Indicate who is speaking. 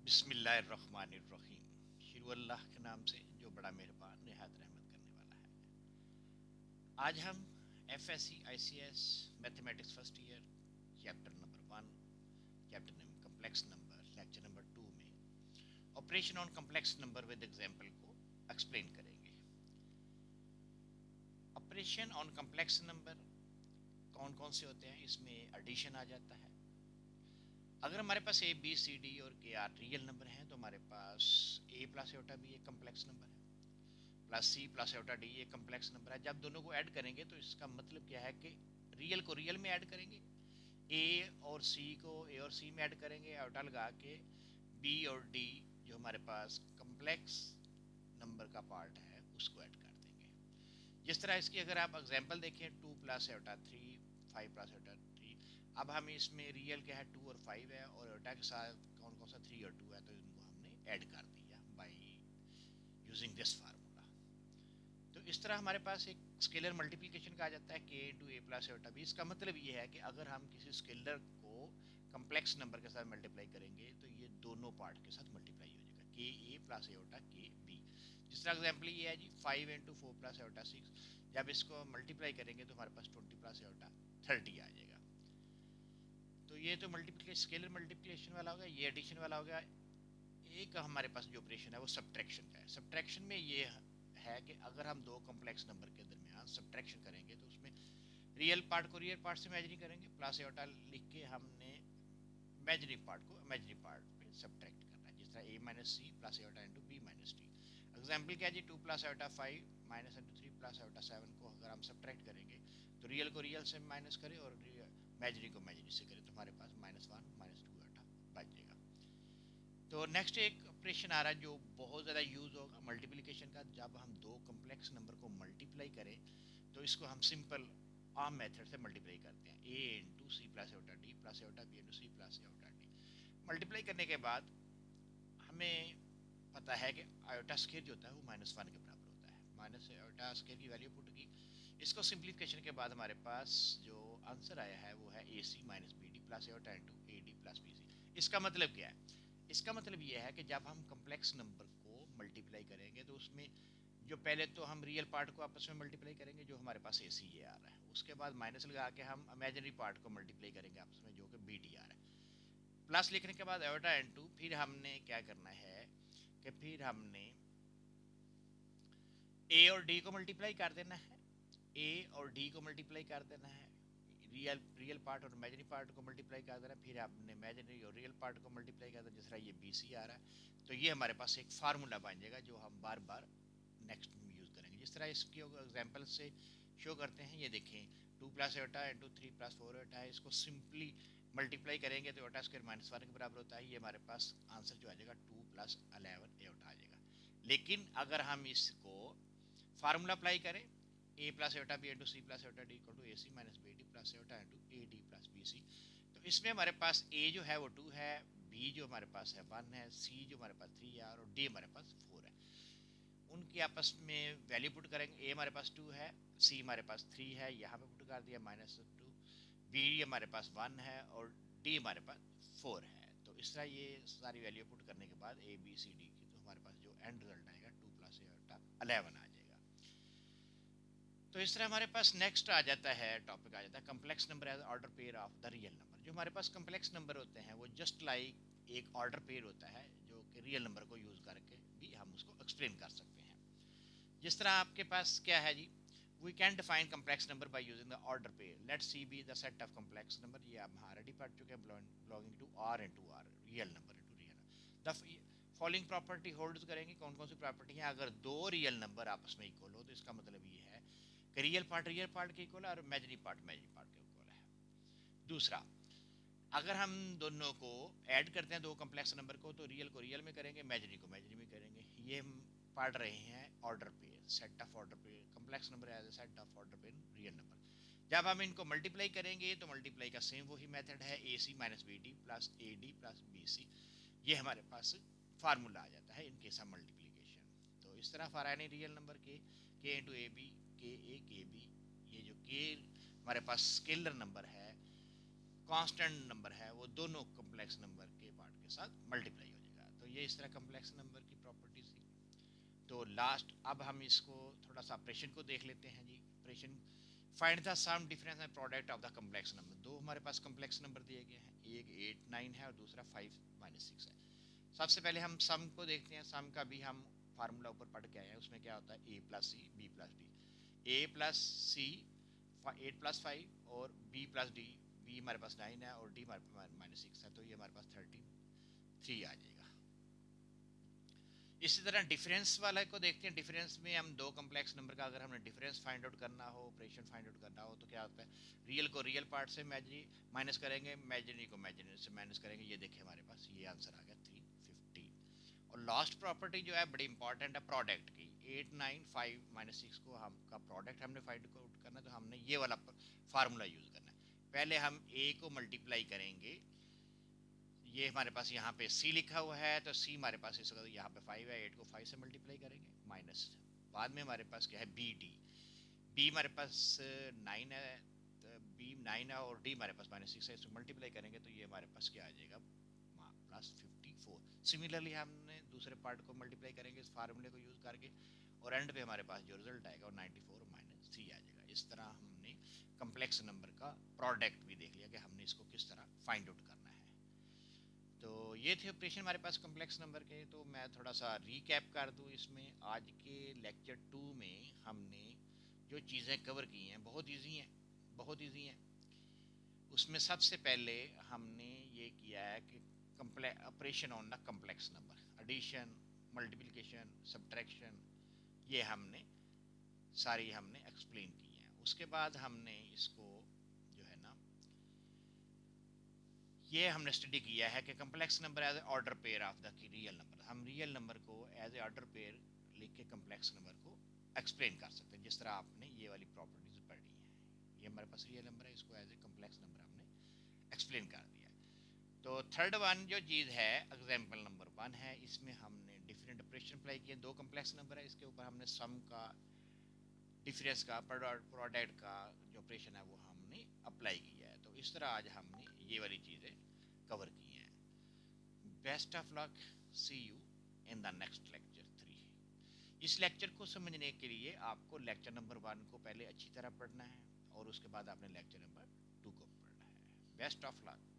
Speaker 1: बिस्मिल्लाहिर्रहमानिर्रहीम। शुरू अल्लाह के नाम से जो बड़ा मेहरबान निहायत रहमत करने वाला है। आज हम F S C I C S mathematics first year chapter number 1, chapter number complex number, lecture number 2 में operation on complex number with example को एक्सप्लेन करेंगे। ऑपरेशन ऑन कम्प्लेक्स नंबर कौन कौन से होते हैं? इसमें एडिशन आ जाता है। अगर हमारे पास ए बी सी डी और के आर रियल नंबर हैं तो हमारे पास ए प्लस एटा बी एक कम्प्लेक्स नंबर है, प्लस सी प्लस एटा डी एक कम्प्लेक्स नंबर है। जब दोनों को ऐड करेंगे तो इसका मतलब क्या है कि रियल को रियल में ऐड करेंगे, ए और सी को ए और सी में ऐड करेंगे, एटा लगा के बी और डी जो हमारे पास कम्प्लेक्स नंबर का पार्ट है उसको ऐड कर देंगे। जिस तरह इसकी अगर आप एग्जाम्पल देखें, 2 + एटा 3, 5 + एटा 3। अब हम इसमें रियल क्या है 2 और 5 है, और एटा के साथ कौन कौन सा 3 और 2 है, तो इनको हमने ऐड कर दिया बाई यूजिंग दिस फार्मूला। तो इस तरह हमारे पास एक स्केलर मल्टीप्लिकेशन का आ जाता है के इंटू ए प्लस एटा बी। इसका मतलब ये है कि अगर हम किसी स्केलर को कम्प्लेक्स नंबर के साथ मल्टीप्लाई करेंगे तो ये दोनों पार्ट के साथ मल्टीप्लाई हो जाएगा, के ए प्लस एटा के बी। जिस तरह एग्जाम्पल ये है जी 5 × 4 + एटा 6। जब इसको मल्टीप्लाई करेंगे तो हमारे पास 20 + एटा 30 आ जाएगा। तो ये तो मल्टीप्लिकेशन स्केलर मल्टीप्लिकेशन वाला हो गया, ये एडिशन वाला हो गया। एक हमारे पास जो ऑपरेशन है वो सब्ट्रैक्शन का है। सब्ट्रैक्शन में ये है कि अगर हम दो कॉम्प्लेक्स नंबर के दरमियान सब्ट्रैक्शन करेंगे तो उसमें रियल पार्ट को रियल पार्ट से इमेजिनरी करेंगे, प्लस एटा लिख के हमने इमेजिनरी पार्ट को इमेजिनरी पार्ट पे सब्ट्रैक्ट करना है। जिस तरह a minus c plus Etah into b minus t. Example क्या है जी 2 + एटा 5 माइनस इंटू 3 + एटा 7 को अगर हम सब्ट्रैक्ट करेंगे तो रियल को रियल से माइनस करें और इमेजिनरी को इमेजिनरी से करें तो हमारे पास -1 -2 एटा बच जाएगा। तो नेक्स्ट एक ऑपरेशन आ रहा है जो बहुत ज़्यादा यूज़ होगा मल्टीप्लिकेशन का। जब हम दो कम्प्लेक्स नंबर को मल्टीप्लाई करें तो इसको हम सिंपल आम मेथड से मल्टीप्लाई करते हैं, ए into c plus eta D plus eta b into c plus eta D. Multiply करने के बाद हमें पता है कि आयोटा स्केयर जो होता है वो -1 के बराबर होता है। माइनस आयोटा स्केयर की वैल्यू पुट की, इसको सिंप्लीफिकेशन के बाद हमारे पास जो आंसर आया है वो है a c minus b d plus Etah into a d plus b c. इसका मतलब क्या है? इसका मतलब ये है कि जब हम कम्प्लेक्स नंबर को मल्टीप्लाई करेंगे तो उसमें जो पहले तो हम रियल पार्ट को आपस में मल्टीप्लाई करेंगे जो हमारे पास ए सी ए आ रहा है, उसके बाद माइनस लगा के हम इमेजिनरी पार्ट को मल्टीप्लाई करेंगे आपस में जो कि बी डी आ रहा है। प्लस लिखने के बाद एटा एन टू, फिर हमने क्या करना है कि फिर हमने ए और डी को मल्टीप्लाई कर देना है, ए और डी को मल्टीप्लाई कर देना है, रियल रियल पार्ट और इमेजिनरी पार्ट को मल्टीप्लाई कर देना है, फिर आपने इमेजिनरी और रियल पार्ट को मल्टीप्लाई कर देना। जिस तरह ये बी सी आ रहा है तो ये हमारे पास एक फार्मूला बन जाएगा जो हम बार बार नेक्स्ट में यूज़ करेंगे। जिस तरह इसकी एग्जाम्पल से शो करते हैं, ये देखें 2 + एटा इंटू 3 + 4 एटा है। इसको सिंपली मल्टीप्लाई करेंगे तो एटा स्क्वायर -1 के बराबर होता है। ये हमारे पास आंसर जो आ जाएगा 2 + 11 एटा आ जाएगा। लेकिन अगर हम इसको फार्मूला अप्लाई करें, a plus eta b into c plus eta d equal to a c minus b d plus Etah into a d plus b c, तो इसमें हमारे पास ए जो है वो 2 है, बी जो हमारे पास है 1 है, सी जो हमारे पास 3 है और डी हमारे पास 4 है। उनकी आपस में वैल्यू पुट करेंगे, ए हमारे पास 2 है, सी हमारे पास 3 है, यहाँ पे पुट कर दिया -2, बी हमारे पास 1 है और डी हमारे पास 4 है। तो इस तरह ये सारी वैल्यू पुट करने के बाद ए बी सी डी की, तो हमारे पास जो एंड रिजल्ट आएगा 2 + 11 आ जाएगा। तो इस तरह हमारे पास नेक्स्ट आ जाता है, टॉपिक आ जाता है complex number as order pair of the real number. जो हमारे पास कम्प्लेक्स नंबर होते हैं वो जस्ट लाइक एक ऑर्डर पेयर होता है जो कि रियल नंबर को यूज़ करके भी हम उसको एक्सप्लेन कर सकते हैं। जिस तरह आपके पास क्या है जी, we can define complex number by using the order pair, let C be the set of complex number. ये आप ऑलरेडी पढ़ चुके हैं, belonging to R into R, real number into real number. The following property hold करेंगे, कौन कौन सी property है? अगर दो रियल नंबर आपस में इक्वल हो तो इसका मतलब ये है कि रियल पार्ट के इक्वल है और इमेजिनरी पार्ट के इक्वल है। दूसरा, अगर हम दोनों को ऐड करते हैं दो कम्प्लेक्स नंबर को रियल में करेंगे, इमेजिनरी को इमेजिनरी में करेंगे। ये हम पढ़ रहे हैं order pair, set of order pair, complex number as a set of order pair real number. जब हम इनको मल्टीप्लाई करेंगे तो मल्टीप्लाई का सेम वही मेथड है, a c minus b d plus a d plus b c. ये हमारे पास फार्मूला आ जाता है इन केस ऑफ मल्टीप्लीकेशन। तो इस तरह फॉर एनी रियल नंबर के इंटू ए बी, के ए के बी, ये जो के हमारे पास स्केलर नंबर है, कांस्टेंट नंबर है, वो दोनों कॉम्प्लेक्स नंबर के पार्ट के साथ मल्टीप्लाई हो जाएगा। ये इस तरह कम्प्लेक्स नंबर की प्रॉपर्टीज थी। तो लास्ट अब हम इसको थोड़ा सा ऑपरेशन को देख लेते हैं जी। Operation find the sum difference and product of the complex number. दो हमारे पास कम्प्लेक्स नंबर दिए गए हैं, एक 8 9 है और दूसरा 5 6 है। सबसे पहले हम सम को देखते हैं। सम का भी हम फार्मूला ऊपर पढ़ के आए हैं, उसमें क्या होता है a plus c b plus d. A plus c 8 + 5 और बी प्लस डी, बी हमारे पास 9 है और डी हमारे -6 है, तो ये हमारे पास 13 3 आ जाएगा। इसी तरह डिफरेंस वाला को देखते हैं। डिफरेंस में हम दो कम्प्लेक्स नंबर का अगर हमने डिफरेंस फाइंड आउट करना हो, ऑपरेशन फाइंड आउट करना हो, तो क्या होता है, रियल को रियल पार्ट से इमेजिनरी माइनस करेंगे, इमेजिनरी को इमेजिनरी से माइनस करेंगे। ये देखिए हमारे पास ये आंसर आ गया 350। और लास्ट प्रॉपर्टी जो है बड़ी इंपॉर्टेंट है प्रोडक्ट की। 8 9 5 -6 को हम का प्रोडक्ट हमने फाइंड आउट करना है, तो हमने ये वाला फार्मूला यूज़ करना है। पहले हम ए को मल्टीप्लाई करेंगे, ये हमारे पास यहाँ पे c लिखा हुआ है, तो c हमारे पास इस वक्त यहाँ पे 5 है, 8 को 5 से मल्टीप्लाई करेंगे माइनस, बाद में हमारे पास क्या है बी डी, बी हमारे पास 9 है, बी 9 है और डी हमारे पास -6 है, इसको मल्टीप्लाई करेंगे तो ये हमारे पास क्या आ जाएगा +54। सिमिलरली हमने दूसरे पार्ट को मल्टीप्लाई करेंगे इस फार्मूले को यूज़ करके, और एंड पे हमारे पास जो रिजल्ट आएगा वो 94 -3 आ जाएगा। इस तरह हमने कम्प्लेक्स नंबर का प्रोडक्ट भी देख लिया कि हमने इसको किस तरह फाइंड आउट करना है। तो ये थे ऑपरेशन हमारे पास कम्प्लेक्स नंबर के। तो मैं थोड़ा सा रीकैप कर दूँ इसमें। आज के लेक्चर 2 में हमने जो चीज़ें कवर की हैं बहुत इजी हैं, बहुत इजी हैं। उसमें सबसे पहले हमने ये किया है कि operation on the complex number, addition, multiplication, subtraction, ये हमने सारी हमने एक्सप्लेन की हैं। उसके बाद हमने इसको जो है ना, ये हमने स्टडी किया है कि complex number as a order pair of the real number. हम रियल नंबर को एज ए ऑर्डर पेयर लिख के कम्प्लेक्स नंबर को एक्सप्लेन कर सकते हैं, जिस तरह आपने ये वाली प्रॉपर्टीज पढ़ी हैं। ये हमारे पास रियल नंबर है, इसको एज ए कम्प्लेक्स नंबर हमने एक्सप्लेन कर दिया है। तो थर्ड वन जो चीज़ है एग्जाम्पल नंबर 1 है, इसमें हमने डिफरेंट ऑपरेशन अप्लाई किए। दो कम्प्लेक्स नंबर है, इसके ऊपर हमने सम का, डिफरेंस का, प्रोडक्ट का जो ऑपरेशन है वो हमने अप्लाई किया है। तो इस तरह आज हमने ये वाली चीज़ें कवर की हैं। Best of luck, see you in the next lecture 3। इस लेक्चर को समझने के लिए आपको लेक्चर नंबर 1 को पहले अच्छी तरह पढ़ना है और उसके बाद आपने लेक्चर नंबर 2 को पढ़ना है। Best of luck.